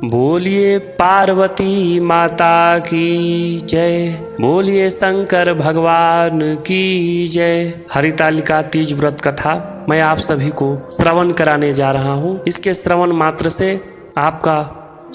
बोलिए पार्वती माता की जय, बोलिए शंकर भगवान की जय। हरितालिका तीज व्रत कथा मैं आप सभी को श्रवण कराने जा रहा हूँ। इसके श्रवण मात्र से आपका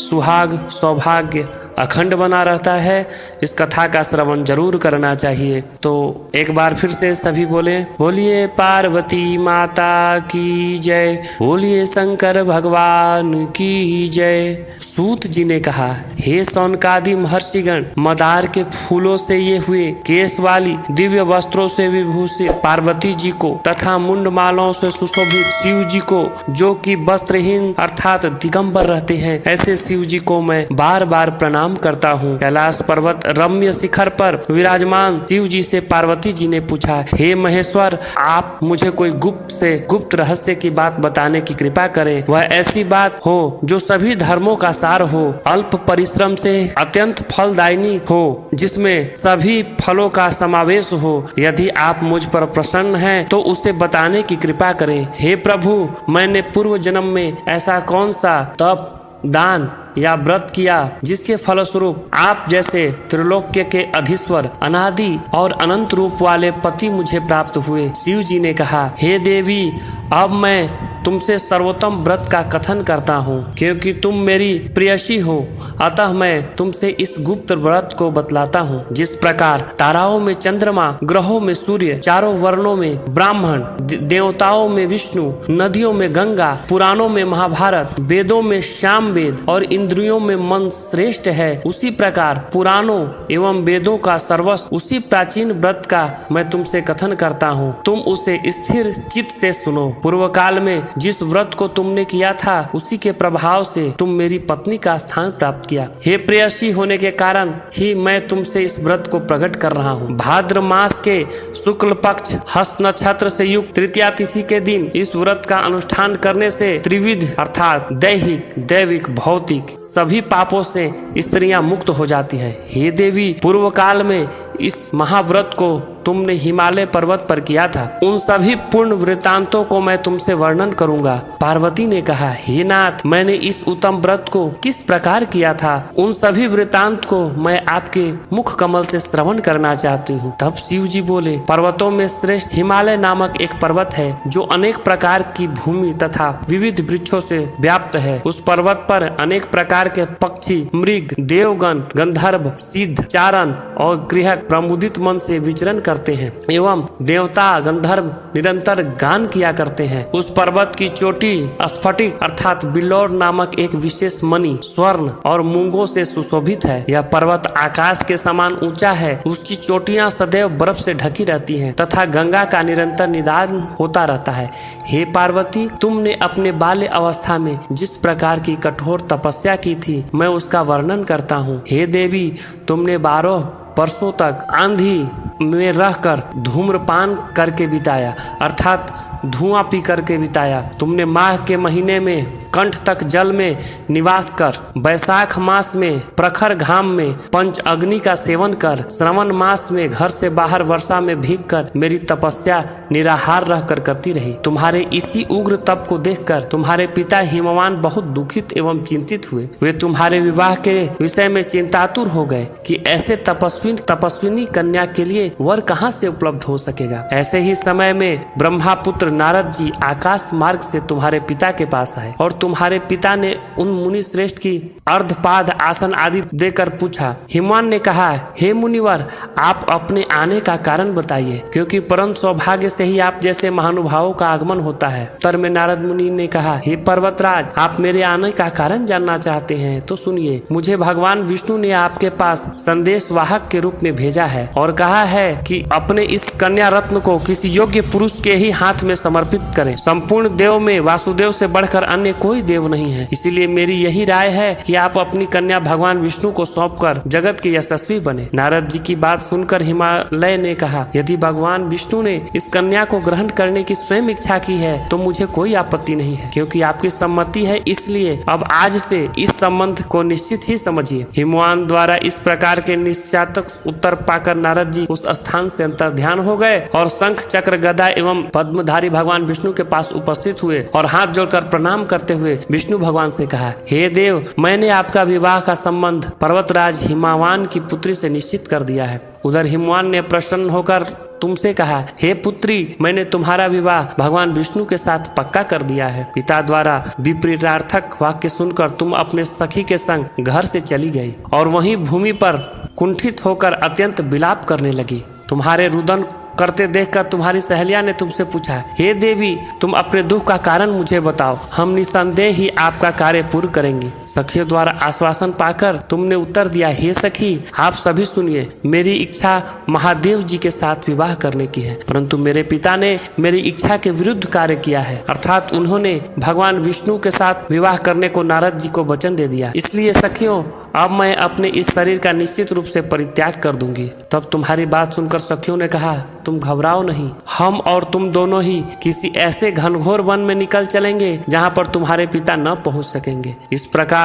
सुहाग सौभाग्य अखंड बना रहता है। इस कथा का श्रवण जरूर करना चाहिए। तो एक बार फिर से सभी बोलिए पार्वती माता की जय, बोलिए शंकर भगवान की जय। सूत जी ने कहा, हे शौनकादि महर्षिगण, मदार के फूलों से ये हुए केश वाली दिव्य वस्त्रों से विभूषित पार्वती जी को तथा मुंड मालाओं से सुशोभित शिव जी को, जो कि वस्त्रहीन अर्थात दिगंबर रहते हैं, ऐसे शिव जी को मैं बार बार प्रणाम करता हूँ। कैलाश पर्वत रम्य शिखर पर विराजमान शिव जी से पार्वती जी ने पूछा, हे महेश्वर, आप मुझे कोई गुप्त रहस्य की बात बताने की कृपा करें। वह ऐसी बात हो जो सभी धर्मों का सार हो, अल्प परिश्रम से अत्यंत फलदायिनी हो, जिसमें सभी फलों का समावेश हो। यदि आप मुझ पर प्रसन्न हैं तो उसे बताने की कृपा करें। हे प्रभु, मैंने पूर्व जन्म में ऐसा कौन सा तप, दान या व्रत किया जिसके फलस्वरूप आप जैसे त्रिलोक्य के अधीश्वर, अनादि और अनंत रूप वाले पति मुझे प्राप्त हुए। शिव जी ने कहा, हे देवी, अब मैं तुमसे सर्वोत्तम व्रत का कथन करता हूँ। क्योंकि तुम मेरी प्रेयसी हो, अतः मैं तुमसे इस गुप्त व्रत को बतलाता हूँ। जिस प्रकार ताराओं में चंद्रमा, ग्रहों में सूर्य, चारों वर्णों में ब्राह्मण, देवताओं में विष्णु, नदियों में गंगा, पुराणों में महाभारत, वेदों में श्याम वेद और इंद्रियों में मन श्रेष्ठ है, उसी प्रकार पुराणों एवं वेदों का सर्वस्व उसी प्राचीन व्रत का मैं तुमसे कथन करता हूँ। तुम उसे स्थिर चित्त से सुनो। पूर्व काल में जिस व्रत को तुमने किया था, उसी के प्रभाव से तुम मेरी पत्नी का स्थान प्राप्त किया। हे प्रेयसी होने के कारण ही मैं तुमसे इस व्रत को प्रकट कर रहा हूँ। भाद्र मास के शुक्ल पक्ष हस्त नक्षत्र से युक्त तृतीया तिथि के दिन इस व्रत का अनुष्ठान करने से त्रिविध अर्थात दैहिक, दैविक, भौतिक सभी पापों से स्त्रियां मुक्त हो जाती है। हे देवी, पूर्व काल में इस महाव्रत को तुमने हिमालय पर्वत पर किया था। उन सभी पूर्ण वृत्तांतों को मैं तुमसे वर्णन करूंगा। पार्वती ने कहा, हे नाथ, मैंने इस उत्तम व्रत को किस प्रकार किया था, उन सभी वृत्तांत को मैं आपके मुख कमल से श्रवण करना चाहती हूँ। तब शिव जी बोले, पर्वतों में श्रेष्ठ हिमालय नामक एक पर्वत है, जो अनेक प्रकार की भूमि तथा विविध वृक्षों से व्याप्त है। उस पर्वत पर अनेक प्रकार के पक्षी, मृग, देवगण, गंधर्व, सिद्ध, चारण और गृहक प्रमुदित मन से विचरण करते हैं एवं देवता गंधर्व निरंतर गान किया करते हैं। उस पर्वत की चोटी स्फटिक अर्थात बिल्लौर नामक एक विशेष मणि, स्वर्ण और मूंगों से सुशोभित है। यह पर्वत आकाश के समान ऊंचा है। उसकी चोटियां सदैव बर्फ से ढकी रहती हैं तथा गंगा का निरंतर निदान होता रहता है। हे पार्वती, तुमने अपने बाल्य अवस्था में जिस प्रकार की कठोर तपस्या की थी, मैं उसका वर्णन करता हूँ। हे देवी, तुमने 12 वर्षों तक आंधी में रहकर धूम्रपान करके बिताया अर्थात धुआं पी करके बिताया। तुमने माघ के महीने में कंठ तक जल में निवास कर, बैसाख मास में प्रखर घाम में पंच अग्नि का सेवन कर, श्रवण मास में घर से बाहर वर्षा में भीग कर मेरी तपस्या निराहार रहकर करती रही। तुम्हारे इसी उग्र तप को देखकर तुम्हारे पिता हिमवान बहुत दुखित एवं चिंतित हुए। वे तुम्हारे विवाह के विषय में चिंतातुर हो गए कि ऐसे तपस्विनी कन्या के लिए वर कहाँ से उपलब्ध हो सकेगा। ऐसे ही समय में ब्रह्मापुत्र नारद जी आकाश मार्ग से तुम्हारे पिता के पास आए और तुम्हारे पिता ने उन मुनि श्रेष्ठ की अर्धपाद आसन आदि देकर पूछा। हिमवान ने कहा, हे मुनिवर, आप अपने आने का कारण बताइए, क्योंकि परम सौभाग्य से ही आप जैसे महानुभावों का आगमन होता है। उत्तर में नारद मुनि ने कहा, हे पर्वतराज, आप मेरे आने का कारण जानना चाहते हैं तो सुनिए। मुझे भगवान विष्णु ने आपके पास संदेश वाहक के रूप में भेजा है और कहा है कि अपने इस कन्या रत्न को किसी योग्य पुरुष के ही हाथ में समर्पित करें। संपूर्ण देव में वासुदेव से बढ़कर अन्य कोई देव नहीं है। इसीलिए मेरी यही राय है कि आप अपनी कन्या भगवान विष्णु को सौंपकर जगत के यशस्वी बने। नारद जी की बात सुनकर हिमालय ने कहा, यदि भगवान विष्णु ने इस कन्या को ग्रहण करने की स्वयं इच्छा की है तो मुझे कोई आपत्ति नहीं है, क्योंकि आपकी सम्मति है। इसलिए अब आज से इस संबंध को निश्चित ही समझिए। हिमवान द्वारा इस प्रकार के निश्चातक उत्तर पाकर नारद जी उस स्थान से अंतर्ध्यान हो गए और शंख, चक्र, गदा एवं पद्मधारी भगवान विष्णु के पास उपस्थित हुए और हाथ जोड़कर प्रणाम करते हुए विष्णु भगवान से कहा, हे देव, मैंने मैंने आपका विवाह का संबंध पर्वतराज हिमावान की पुत्री से निश्चित कर दिया है। उधर हिमवान ने प्रसन्न होकर तुमसे कहा, हे पुत्री, मैंने तुम्हारा विवाह भगवान विष्णु के साथ पक्का कर दिया है। पिता द्वारा विपरीतार्थक वाक्य सुनकर तुम अपने सखी के संग घर से चली गई और वहीं भूमि पर कुंठित होकर अत्यंत विलाप करने लगी। तुम्हारे रुदन करते देखकर तुम्हारी सहेलिया ने तुमसे पूछा, हे देवी, तुम अपने दुख का कारण मुझे बताओ, हम निसंदेह ही आपका कार्य पूर्ण करेंगे। सखियों द्वारा आश्वासन पाकर तुमने उत्तर दिया, हे सखी, आप सभी सुनिए, मेरी इच्छा महादेव जी के साथ विवाह करने की है, परंतु मेरे पिता ने मेरी इच्छा के विरुद्ध कार्य किया है, अर्थात उन्होंने भगवान विष्णु के साथ विवाह करने को नारद जी को वचन दे दिया। इसलिए सखियों, अब मैं अपने इस शरीर का निश्चित रूप से परित्याग कर दूंगी। तब तुम्हारी बात सुनकर सखियों ने कहा, तुम घबराओ नहीं, हम और तुम दोनों ही किसी ऐसे घनघोर वन में निकल चलेंगे जहाँ पर तुम्हारे पिता न पहुँच सकेंगे। इस प्रकार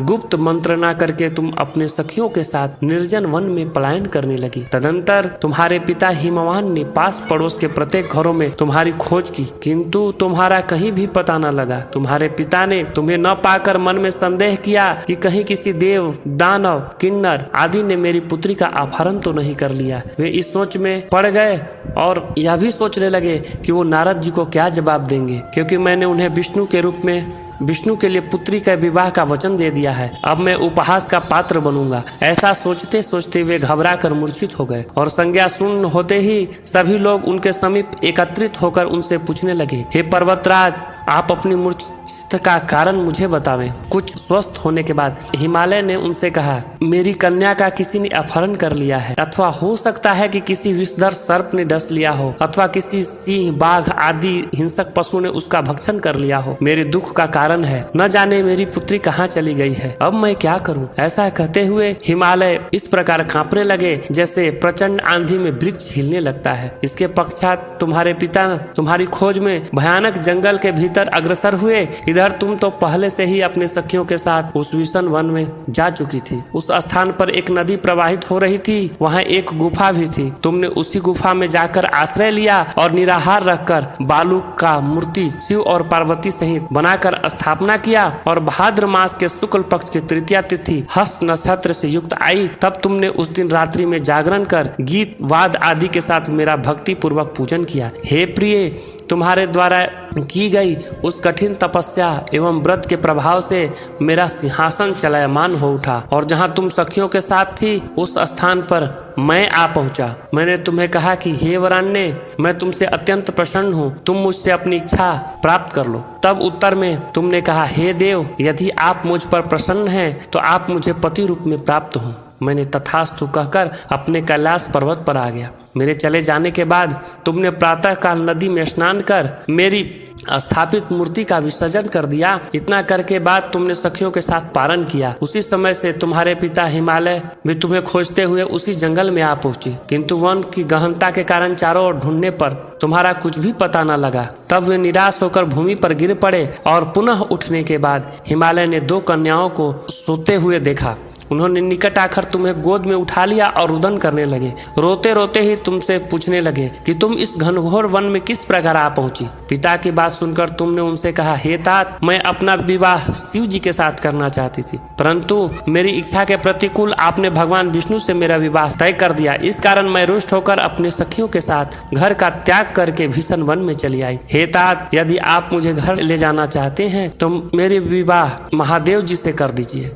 गुप्त मंत्रणा करके तुम अपने सखियों के साथ निर्जन वन में पलायन करने लगी। तदंतर तुम्हारे पिता हिमवान ने पास पड़ोस के प्रत्येक घरों में तुम्हारी खोज की, किंतु तुम्हारा कहीं भी पता न लगा। तुम्हारे पिता ने तुम्हें न पाकर मन में संदेह किया कि कहीं किसी देव, दानव, किन्नर आदि ने मेरी पुत्री का अपहरण तो नहीं कर लिया। वे इस सोच में पड़ गए और यह भी सोचने लगे कि वो नारद जी को क्या जवाब देंगे, क्योंकि मैंने उन्हें विष्णु के रूप में विष्णु के लिए पुत्री का विवाह का वचन दे दिया है। अब मैं उपहास का पात्र बनूंगा। ऐसा सोचते सोचते वे घबरा कर मूर्छित हो गए और संज्ञा शून्य होते ही सभी लोग उनके समीप एकत्रित होकर उनसे पूछने लगे, हे पर्वतराज, आप अपनी मूर्छित का कारण मुझे बतावें। कुछ स्वस्थ होने के बाद हिमालय ने उनसे कहा, मेरी कन्या का किसी ने अपहरण कर लिया है, अथवा हो सकता है कि किसी विषधर सर्प ने डस लिया हो, अथवा किसी सिंह, बाघ आदि हिंसक पशु ने उसका भक्षण कर लिया हो। मेरे दुख का कारण है, न जाने मेरी पुत्री कहाँ चली गई है, अब मैं क्या करूं। ऐसा कहते हुए हिमालय इस प्रकार कांपने लगे जैसे प्रचंड आंधी में वृक्ष हिलने लगता है। इसके पश्चात तुम्हारे पिता तुम्हारी खोज में भयानक जंगल के भीतर अग्रसर हुए। इधर तुम तो पहले से ही अपने सखियों के साथ उस विषम वन में जा चुकी थी। उस स्थान पर एक नदी प्रवाहित हो रही थी, वहाँ एक गुफा भी थी। तुमने उसी गुफा में जाकर आश्रय लिया और निराहार रखकर बालू का मूर्ति शिव और पार्वती सहित बनाकर स्थापना किया और भाद्र मास के शुक्ल पक्ष की तृतीया तिथि हस्त नक्षत्र से युक्त आई। तब तुमने उस दिन रात्रि में जागरण कर गीत वाद आदि के साथ मेरा भक्ति पूर्वक पूजन किया। हे प्रिय, तुम्हारे द्वारा की गई उस कठिन तपस्या एवं व्रत के प्रभाव से मेरा सिंहासन चलायमान हो उठा और जहाँ तुम सखियों के साथ थी उस स्थान पर मैं आ पहुँचा। मैंने तुम्हें कहा कि हे वरान्य, मैं तुमसे अत्यंत प्रसन्न हूँ, तुम मुझसे अपनी इच्छा प्राप्त कर लो। तब उत्तर में तुमने कहा, हे देव, यदि आप मुझ पर प्रसन्न हैं तो आप मुझे पति रूप में प्राप्त हो। मैंने तथास्तु कहकर अपने कैलाश पर्वत पर आ गया। मेरे चले जाने के बाद तुमने प्रातः काल नदी में स्नान कर मेरी स्थापित मूर्ति का विसर्जन कर दिया। इतना करके बाद तुमने सखियों के साथ पारण किया। उसी समय से तुम्हारे पिता हिमालय भी तुम्हें खोजते हुए उसी जंगल में आ पहुंचे, किंतु वन की गहनता के कारण चारों ओर ढूंढने पर तुम्हारा कुछ भी पता न लगा। तब वे निराश होकर भूमि पर गिर पड़े और पुनः उठने के बाद हिमालय ने 2 कन्याओं को सोते हुए देखा। उन्होंने निकट आकर तुम्हें गोद में उठा लिया और रुदन करने लगे। रोते रोते ही तुमसे पूछने लगे कि तुम इस घनघोर वन में किस प्रकार आ पहुंची। पिता की बात सुनकर तुमने उनसे कहा, हे तात, मैं अपना विवाह शिव जी के साथ करना चाहती थी, परंतु मेरी इच्छा के प्रतिकूल आपने भगवान विष्णु से मेरा विवाह तय कर दिया। इस कारण मैं रुष्ट होकर अपने सखियों के साथ घर का त्याग करके भीषण वन में चली आई। हे तात, यदि आप मुझे घर ले जाना चाहते हैं तो मेरे विवाह महादेव जी से कर दीजिए।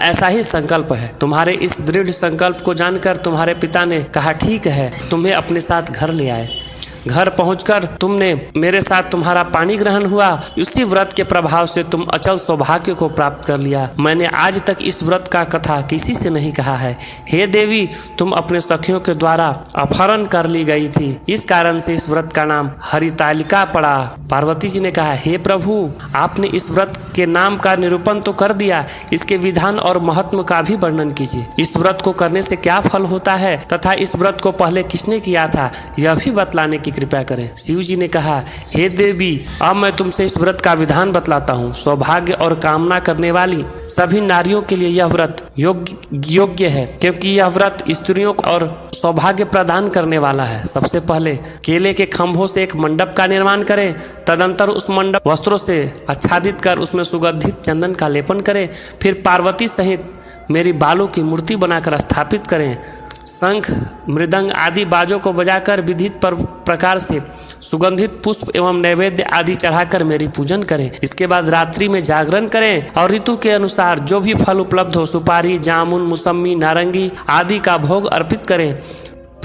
ऐसा ही संकल्प है। तुम्हारे इस दृढ़ संकल्प को जानकर तुम्हारे पिता ने कहा, ठीक है, तुम्हें अपने साथ घर ले आए। घर पहुंचकर तुमने मेरे साथ तुम्हारा पानी ग्रहण हुआ। उसी व्रत के प्रभाव से तुम अचल सौभाग्य को प्राप्त कर लिया। मैंने आज तक इस व्रत का कथा किसी से नहीं कहा है। हे देवी, तुम अपने सखियों के द्वारा अपहरण कर ली गई थी, इस कारण से इस व्रत का नाम हरितालिका पड़ा। पार्वती जी ने कहा, हे प्रभु, आपने इस व्रत के नाम का निरूपण तो कर दिया, इसके विधान और महत्व का भी वर्णन कीजिए। इस व्रत को करने से क्या फल होता है तथा इस व्रत को पहले किसने किया था, यह भी बतलाने की की कृपा करें। शिव जी ने कहा, हे देवी, अब मैं तुमसे इस व्रत का विधान बतलाता हूँ। सौभाग्य और कामना करने वाली सभी नारियों के लिए यह व्रत योग्य है, क्योंकि यह व्रत स्त्रियों को और सौभाग्य प्रदान करने वाला है। सबसे पहले केले के खंभों से एक मंडप का निर्माण करें। तदंतर उस मंडप वस्त्रों से आच्छादित कर उसमें सुगंधित चंदन का लेपन करें। फिर पार्वती सहित मेरी बालों की मूर्ति बनाकर स्थापित करें। शंख, मृदंग आदि बाजों को बजाकर विधित प्रकार से सुगंधित पुष्प एवं नैवेद्य आदि चढ़ाकर मेरी पूजन करें। इसके बाद रात्रि में जागरण करें और ऋतु के अनुसार जो भी फल उपलब्ध हो, सुपारी, जामुन, मौसमी, नारंगी आदि का भोग अर्पित करें।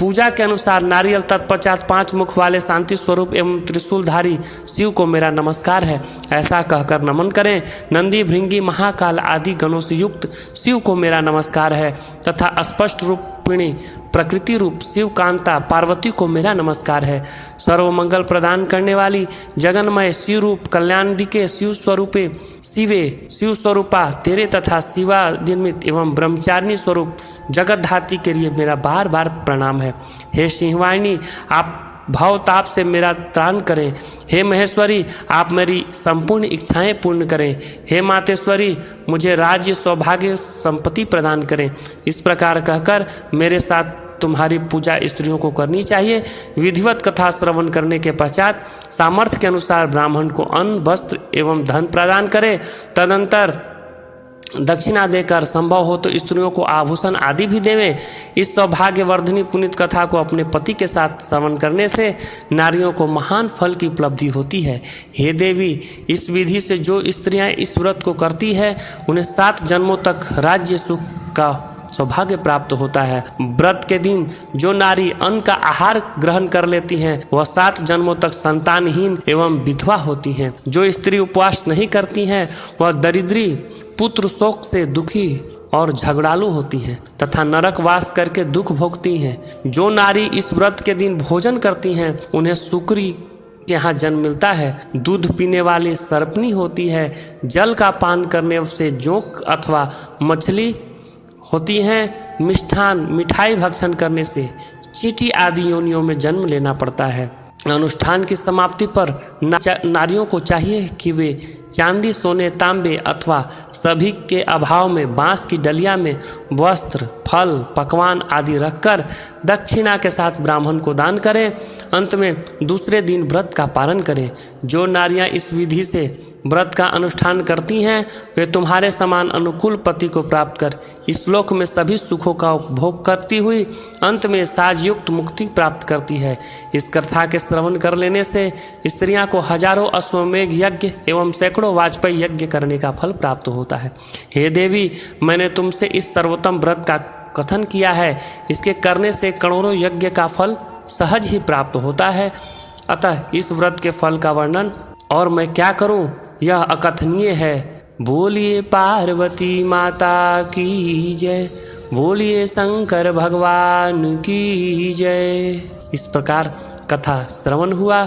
पूजा के अनुसार नारियल तत्पश्चात 5 मुख वाले शांति स्वरूप एवं त्रिशूलधारी शिव को मेरा नमस्कार है, ऐसा कहकर नमन करें। नंदी, भृंगी, महाकाल आदि गणों से युक्त शिव को मेरा नमस्कार है तथा स्पष्ट रूपिणी प्रकृति रूप शिव कांता पार्वती को मेरा नमस्कार है। सर्वमंगल प्रदान करने वाली जगन्मय शिव रूप कल्याणदिके शिव स्वरूपे शिवे शिव स्वरूपा तेरे तथा शिवा निर्मित एवं ब्रह्मचारिणी स्वरूप जगतधात्री के लिए मेरा बार बार प्रणाम है। हे सिंहवाहिनी, आप भावताप से मेरा त्राण करें। हे महेश्वरी, आप मेरी संपूर्ण इच्छाएं पूर्ण करें। हे मातेश्वरी, मुझे राज्य, सौभाग्य, संपत्ति प्रदान करें। इस प्रकार कहकर मेरे साथ तुम्हारी पूजा स्त्रियों को करनी चाहिए। विधिवत कथा श्रवण करने के पश्चात सामर्थ्य के अनुसार ब्राह्मण को अन्न, वस्त्र एवं धन प्रदान करें। तदंतर दक्षिणा देकर संभव हो तो स्त्रियों को आभूषण आदि भी देवें। इस सौभाग्यवर्धनी पुनीत कथा को अपने पति के साथ श्रवण करने से नारियों को महान फल की उपलब्धि होती है। हे देवी, इस विधि से जो स्त्रियां इस व्रत को करती है उन्हें 7 जन्मों तक राज्य सुख का सौभाग्य प्राप्त होता है। व्रत के दिन जो नारी अन्न का आहार ग्रहण कर लेती हैं वह 7 जन्मों तक संतानहीन एवं विधवा होती हैं। जो स्त्री उपवास नहीं करती हैं वह दरिद्री, पुत्र शोक से दुखी और झगड़ालू होती हैं तथा नरक वास करके दुख भोगती हैं। जो नारी इस व्रत के दिन भोजन करती हैं उन्हें शुक्री यहाँ जन्म मिलता है। दूध पीने वाली सर्पनी होती है। जल का पान करने से जोंक अथवा मछली होती हैं। मिष्ठान, मिठाई भक्षण करने से चींटी आदि योनियों में जन्म लेना पड़ता है। अनुष्ठान की समाप्ति पर नारियों को चाहिए कि वे चांदी, सोने, तांबे अथवा सभी के अभाव में बांस की डलिया में वस्त्र, फल, पकवान आदि रखकर दक्षिणा के साथ ब्राह्मण को दान करें। अंत में दूसरे दिन व्रत का पालन करें। जो नारियां इस विधि से व्रत का अनुष्ठान करती हैं वे तुम्हारे समान अनुकूल पति को प्राप्त कर इस लोक में सभी सुखों का उपभोग करती हुई अंत में साजयुक्त मुक्ति प्राप्त करती है। इस कथा के श्रवण कर लेने से स्त्रियां को हजारों अश्वमेघ यज्ञ एवं सैकड़ों वाजपेयी यज्ञ करने का फल प्राप्त होता है। हे देवी, मैंने तुमसे इस सर्वोत्तम व्रत का कथन किया है। इसके करने से करोड़ों यज्ञ का फल सहज ही प्राप्त होता है। अतः इस व्रत के फल का वर्णन और मैं क्या करूं, यह अकथनीय है। बोलिए पार्वती माता की जय, बोलिए शंकर भगवान की जय। इस प्रकार कथा श्रवण हुआ।